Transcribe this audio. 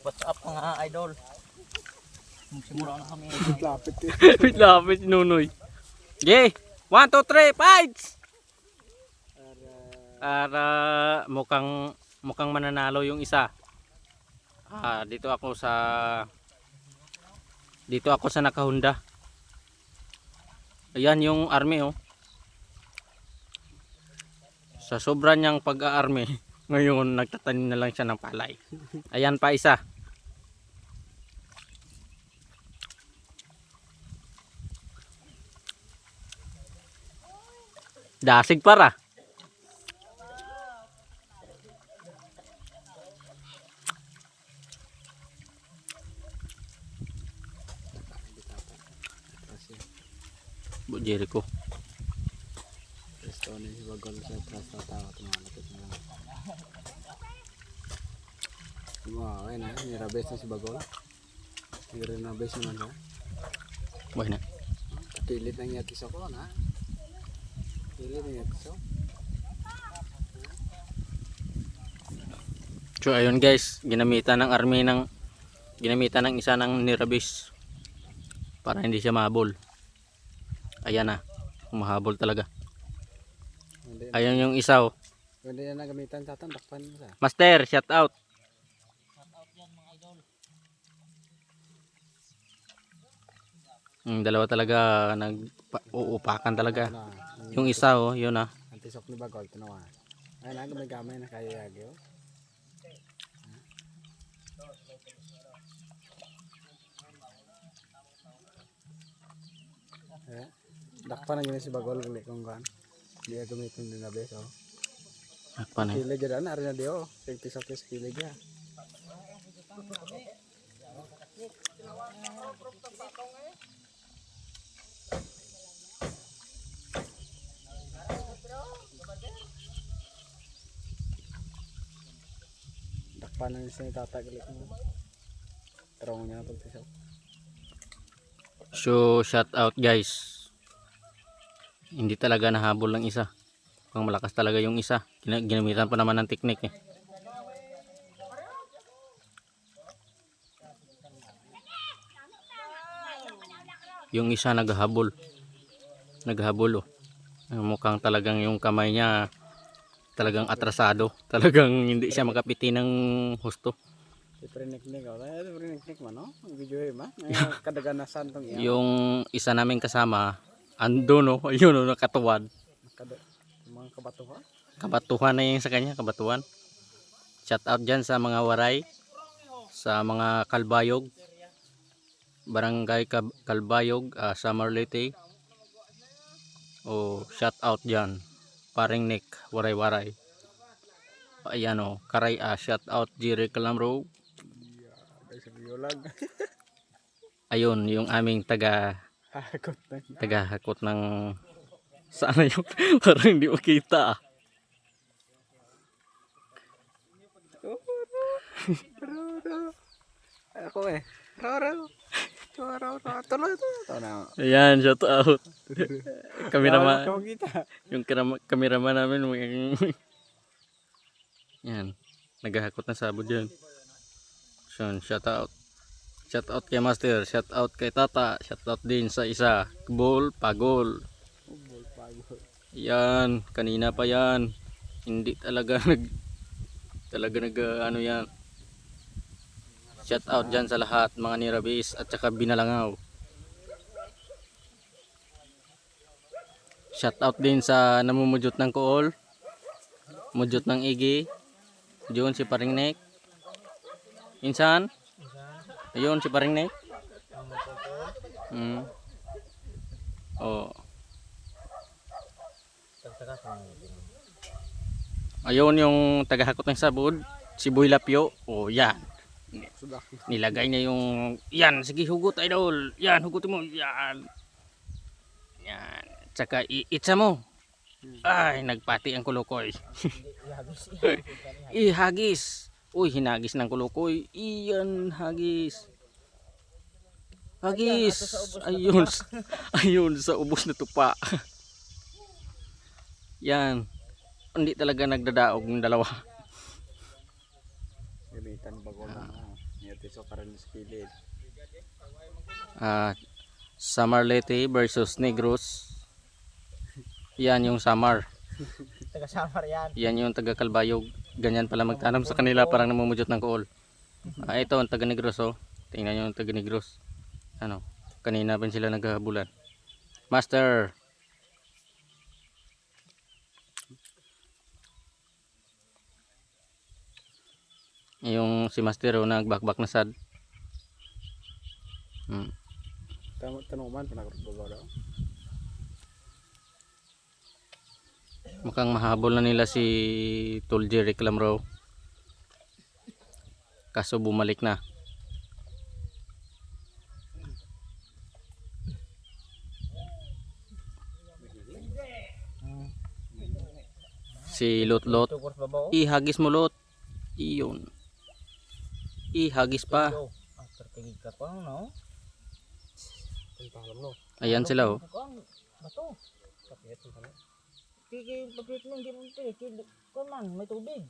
What's up mga idol? Magsimula na kami. Lapit eh. Wait, lapit si Nunoy. Okay, 1, 2, 3, fights! Para mukhang mananalo yung isa. Dito ako sa nakahunda. Ayan yung army oh. Sa sobra niyang pag-aarmy, ngayon nagtatanim na lang siya ng palay. Ayan pa isa. Dasig para. Bu Jericho. Ito na si Bagol sa atras na tao. Tumalapit na lang. Wow, ayun na. Nirabes na si Bagol. Nirabes naman ha. Buhay na. Kilit ng yakiso ko na. Kilit ng yakiso. So ayun guys, ginamitan ng isa ng nirabis para hindi siya mahabol. Ayan na, mahabol talaga. Ayun yung isa oh. Hindi na nagamitan sa takpan mo sa. Master, shout out. Shout out yan mga idol. Dalawa talaga uupakan talaga. Yung isa oh, yun ah. Antisok ni Bagol, tanawa. Ayun na, gamay na kaya yagi oh. Dakpan na gini si Bagol gali kung kan. Dia gamitin din na beso. Apa na? Kilig na na rin na dio. Pisok sa kilig ya. Dakpan na siya tatagali ko. Tarong niya pag pisok. So shout out guys. Hindi talaga nahabol ng isa. Pang malakas talaga yung isa. Ginamitan pa naman ng teknik eh. Yung isa naghahabol. Naghahabol oh. Mukhang talagang yung kamay niya talagang atrasado. Talagang hindi siya makapiti ng husto. Priniknik oh. Priniknik man no. Video ba? Kadaganasan tong iya. Yung isa naming kasama ando no, ayun no, nakatuwad. Mga kabatuhan. Kabatuhan na yung sa kanya, kabatuhan. Shout out dyan sa mga waray, sa mga kalbayog, barangay kalbayog, Summer Leyte. Shout out dyan, paring Nick, waray-waray. Ayan o, karay shout out Jerry Calamro. Ayun, yung aming tagahakot ng sana yung parang hindi makita Ako eh. Tuloy. Ayan, shout out. Kameraman, kita. yung kameraman namin yan, naghahakot na sabod yan. So, shout out. Shout out kay Master, shout out kay Tata, shout out din sa isa, Pagol. Yan, kanina pa yan. Hindi talaga ano yan. Shout out dyan sa lahat, mga nirabis at saka binalangaw. Shout out din sa namumujot ng kool, mujot ng igi. Diyon si Paring Nek. Insan? Ayun si Paring Nek. Ayun yung tagahakot ng sabod, si Boy Lapyo. Yan. Nilagay niya yung yan, sige hugot idol. Yan, hugot mo. Yan. Yan. Tsaka iitsa mo. Ay, nagpati ang kulukoy. Hagis. Uy, hinagis ng kulukoy. Iyan, hagis. Ayun. Ayun sa ubos na tupa. Yan. Hindi talaga nagdadaog ng dalawa. Gamitan Bagol na. Ito so karon sa kilid. Samar Leyte versus Negros. Yan yung Samar. Taga-Samar yan. Yan yung taga Kalbayog. Ganyan pala magtanong sa kanila, parang namumudot ng kuol. Ito ang taga Negros, oh. Tingnan nyo yung taga Negros. Ano, kanina pa sila naghahabulan. Master. Yung si Master, oh, nagbakbak na sad. Tanong man panagbabaw daw. Mukhang mahabol na nila si Tol Jerry Clamro. Kaso bumalik na. Si Lot Lot. Tukos babaw. Ihagis mo Lot. Iyon. Ihagis pa. After tigig ka pa no. Pahalam no. Ayan sila, oh. Bato. Tigig papit mo hindi mo pe. Kung man may tubig.